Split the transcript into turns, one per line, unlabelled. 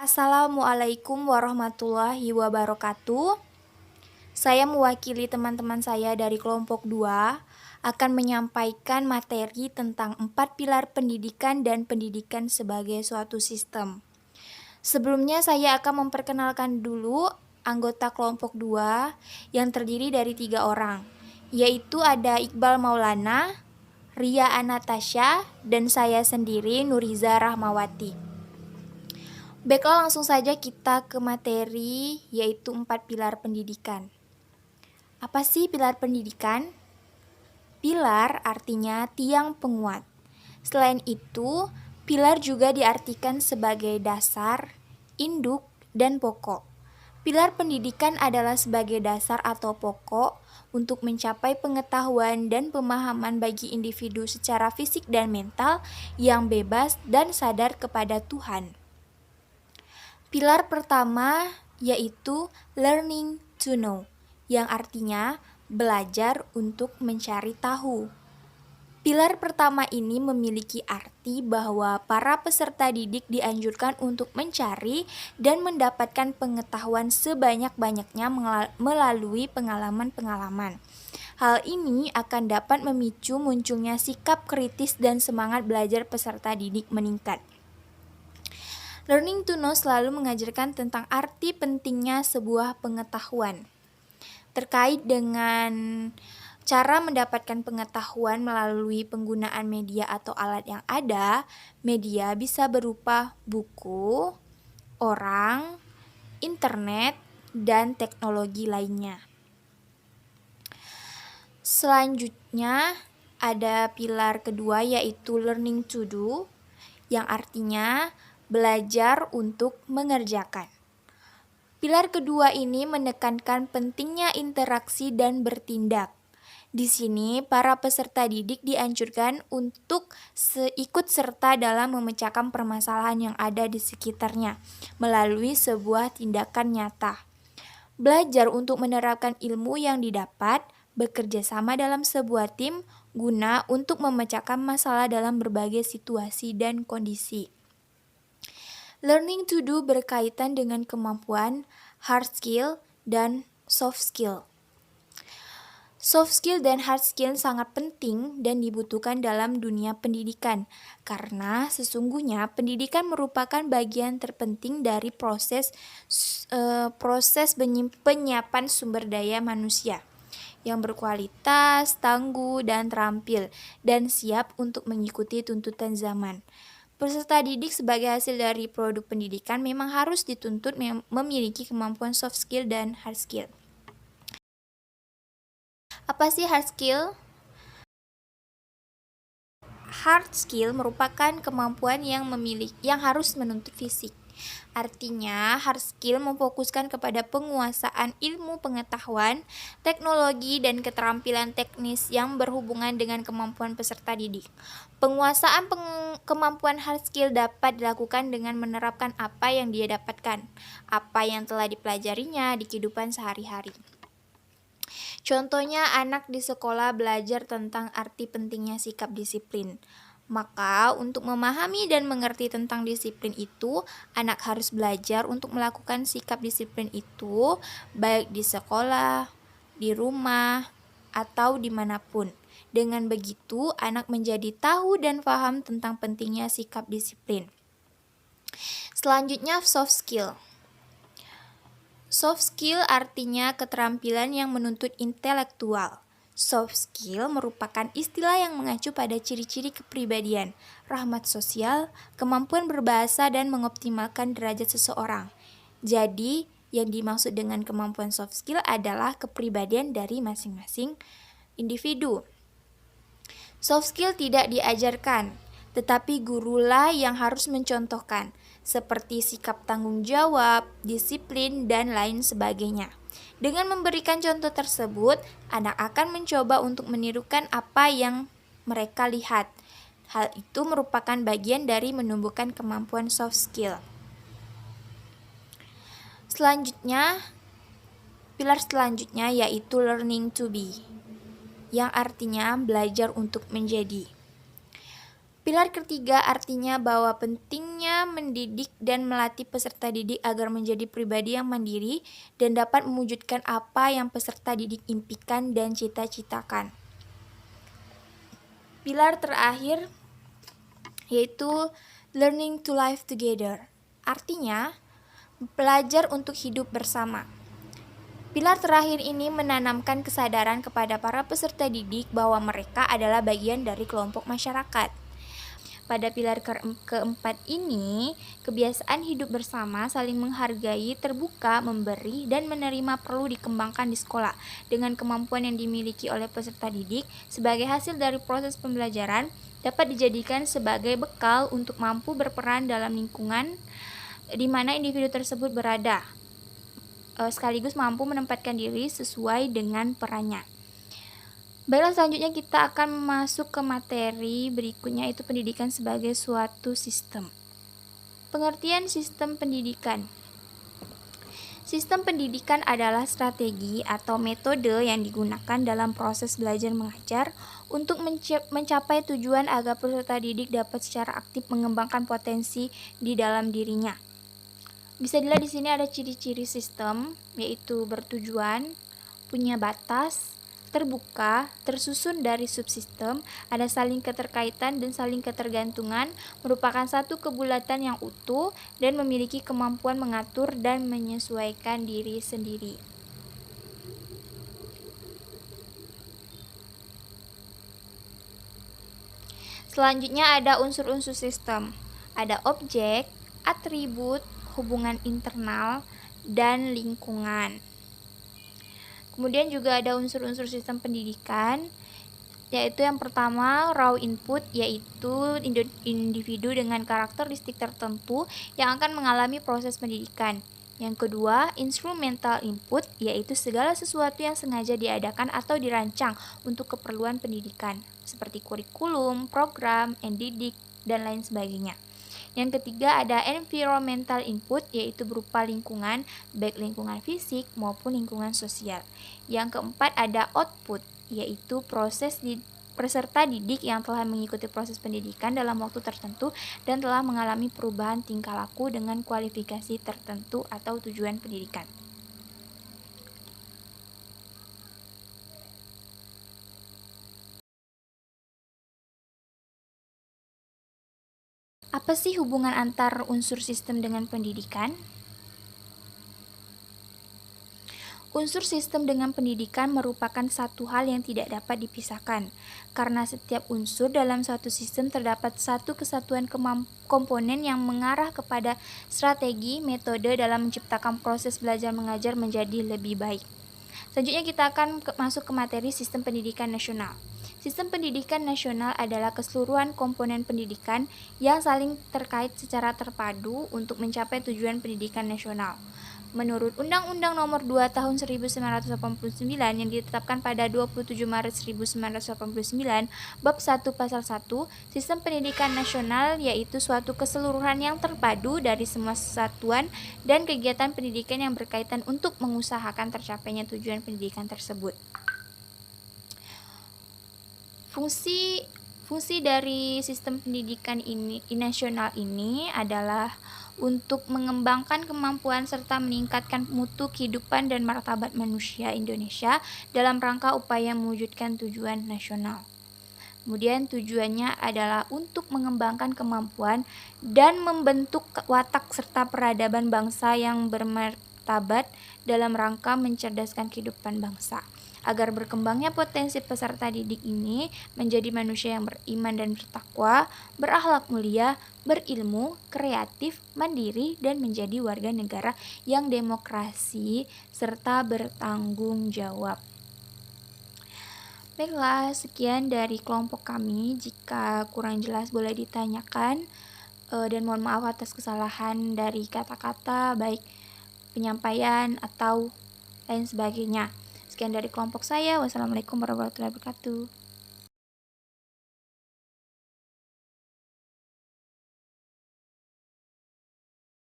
Assalamualaikum warahmatullahi wabarakatuh. Saya mewakili teman-teman saya dari kelompok 2 akan menyampaikan materi tentang 4 pilar pendidikan dan pendidikan sebagai suatu sistem. Sebelumnya saya akan memperkenalkan dulu anggota kelompok 2 yang terdiri dari 3 orang, yaitu ada Iqbal Maulana, Ria Anatasha, dan saya sendiri Nuriza Rahmawati. Baiklah, langsung saja kita ke materi, yaitu 4 pilar pendidikan. Apa sih pilar pendidikan? Pilar artinya tiang penguat. Selain itu, pilar juga diartikan sebagai dasar, induk, dan pokok. Pilar pendidikan adalah sebagai dasar atau pokok untuk mencapai pengetahuan dan pemahaman bagi individu secara fisik dan mental yang bebas dan sadar kepada Tuhan. Pilar pertama yaitu learning to know, yang artinya belajar untuk mencari tahu. Pilar pertama ini memiliki arti bahwa para peserta didik dianjurkan untuk mencari dan mendapatkan pengetahuan sebanyak-banyaknya melalui pengalaman-pengalaman. Hal ini akan dapat memicu munculnya sikap kritis dan semangat belajar peserta didik meningkat. Learning to know selalu mengajarkan tentang arti pentingnya sebuah pengetahuan. Terkait dengan cara mendapatkan pengetahuan melalui penggunaan media atau alat yang ada, media bisa berupa buku, orang, internet, dan teknologi lainnya. Selanjutnya ada pilar kedua yaitu learning to do, yang artinya belajar untuk mengerjakan. Pilar kedua ini menekankan pentingnya interaksi dan bertindak. Di sini, para peserta didik dianjurkan untuk ikut serta dalam memecahkan permasalahan yang ada di sekitarnya melalui sebuah tindakan nyata. Belajar untuk menerapkan ilmu yang didapat, bekerja sama dalam sebuah tim guna untuk memecahkan masalah dalam berbagai situasi dan kondisi. Learning to do berkaitan dengan kemampuan hard skill dan soft skill. Soft skill dan hard skill sangat penting dan dibutuhkan dalam dunia pendidikan karena sesungguhnya pendidikan merupakan bagian terpenting dari proses penyiapan sumber daya manusia yang berkualitas, tangguh, dan terampil dan siap untuk mengikuti tuntutan zaman. Peserta didik sebagai hasil dari produk pendidikan memang harus dituntut memiliki kemampuan soft skill dan hard skill. Apa sih hard skill? Hard skill merupakan kemampuan yang harus menuntut fisik. Artinya, hard skill memfokuskan kepada penguasaan ilmu pengetahuan, teknologi, dan keterampilan teknis yang berhubungan dengan kemampuan peserta didik. Penguasaan kemampuan hard skill dapat dilakukan dengan menerapkan apa yang dia dapatkan, apa yang telah dipelajarinya di kehidupan sehari-hari. Contohnya, anak di sekolah belajar tentang arti pentingnya sikap disiplin. Maka, untuk memahami dan mengerti tentang disiplin itu, anak harus belajar untuk melakukan sikap disiplin itu, baik di sekolah, di rumah, atau dimanapun. Dengan begitu, anak menjadi tahu dan paham tentang pentingnya sikap disiplin. Selanjutnya, soft skill. Soft skill artinya keterampilan yang menuntut intelektual. Soft skill merupakan istilah yang mengacu pada ciri-ciri kepribadian, rahmat sosial, kemampuan berbahasa, dan mengoptimalkan derajat seseorang. Jadi, yang dimaksud dengan kemampuan soft skill adalah kepribadian dari masing-masing individu. Soft skill tidak diajarkan, tetapi gurulah yang harus mencontohkan, seperti sikap tanggung jawab, disiplin, dan lain sebagainya. Dengan memberikan contoh tersebut, anak akan mencoba untuk menirukan apa yang mereka lihat. Hal itu merupakan bagian dari menumbuhkan kemampuan soft skill. Pilar selanjutnya yaitu learning to be, yang artinya belajar untuk menjadi. Pilar ketiga artinya bahwa pentingnya mendidik dan melatih peserta didik agar menjadi pribadi yang mandiri dan dapat mewujudkan apa yang peserta didik impikan dan cita-citakan. Pilar terakhir yaitu learning to live together. Artinya, belajar untuk hidup bersama. Pilar terakhir ini menanamkan kesadaran kepada para peserta didik bahwa mereka adalah bagian dari kelompok masyarakat. Pada pilar keempat ini, kebiasaan hidup bersama, saling menghargai, terbuka, memberi, dan menerima perlu dikembangkan di sekolah. Dengan kemampuan yang dimiliki oleh peserta didik sebagai hasil dari proses pembelajaran, dapat dijadikan sebagai bekal untuk mampu berperan dalam lingkungan di mana individu tersebut berada, sekaligus mampu menempatkan diri sesuai dengan perannya. Baiklah, selanjutnya kita akan masuk ke materi berikutnya, yaitu pendidikan sebagai suatu sistem. Pengertian sistem pendidikan. Sistem pendidikan adalah strategi atau metode yang digunakan dalam proses belajar mengajar untuk mencapai tujuan agar peserta didik dapat secara aktif mengembangkan potensi di dalam dirinya. Bisa dilihat di sini ada ciri-ciri sistem, yaitu bertujuan, punya batas, terbuka, tersusun dari subsistem, ada saling keterkaitan dan saling ketergantungan, merupakan satu kebulatan yang utuh, dan memiliki kemampuan mengatur dan menyesuaikan diri sendiri. Selanjutnya ada unsur-unsur sistem. Ada objek, atribut, hubungan internal, dan lingkungan. Kemudian juga ada unsur-unsur sistem pendidikan, yaitu yang pertama raw input, yaitu individu dengan karakteristik tertentu yang akan mengalami proses pendidikan. Yang kedua, instrumental input, yaitu segala sesuatu yang sengaja diadakan atau dirancang untuk keperluan pendidikan, seperti kurikulum, program, didik, dan lain sebagainya. Yang ketiga ada environmental input, yaitu berupa lingkungan, baik lingkungan fisik maupun lingkungan sosial. Yang keempat ada output, yaitu proses peserta didik yang telah mengikuti proses pendidikan dalam waktu tertentu dan telah mengalami perubahan tingkah laku dengan kualifikasi tertentu atau tujuan pendidikan. Apa sih hubungan antar unsur sistem dengan pendidikan? Unsur sistem dengan pendidikan merupakan satu hal yang tidak dapat dipisahkan, karena setiap unsur dalam suatu sistem terdapat satu kesatuan komponen yang mengarah kepada strategi, metode dalam menciptakan proses belajar mengajar menjadi lebih baik. Selanjutnya kita akan masuk ke materi sistem pendidikan nasional. Sistem pendidikan nasional adalah keseluruhan komponen pendidikan yang saling terkait secara terpadu untuk mencapai tujuan pendidikan nasional. Menurut Undang-Undang Nomor 2 Tahun 1989 yang ditetapkan pada 27 Maret 1989, Bab 1 Pasal 1, Sistem Pendidikan Nasional yaitu suatu keseluruhan yang terpadu dari semua satuan dan kegiatan pendidikan yang berkaitan untuk mengusahakan tercapainya tujuan pendidikan tersebut. Fungsi dari sistem pendidikan nasional ini adalah untuk mengembangkan kemampuan serta meningkatkan mutu kehidupan dan martabat manusia Indonesia dalam rangka upaya mewujudkan tujuan nasional. Kemudian tujuannya adalah untuk mengembangkan kemampuan dan membentuk watak serta peradaban bangsa yang bermartabat dalam rangka mencerdaskan kehidupan bangsa, agar berkembangnya potensi peserta didik ini menjadi manusia yang beriman dan bertakwa, berakhlak mulia, berilmu, kreatif, mandiri, dan menjadi warga negara yang demokrasi serta bertanggung jawab. Baiklah, sekian dari kelompok kami. Jika kurang jelas boleh ditanyakan, dan mohon maaf atas kesalahan dari kata-kata, baik penyampaian atau lain sebagainya. Sekian dari kelompok saya. Wassalamualaikum warahmatullahi wabarakatuh.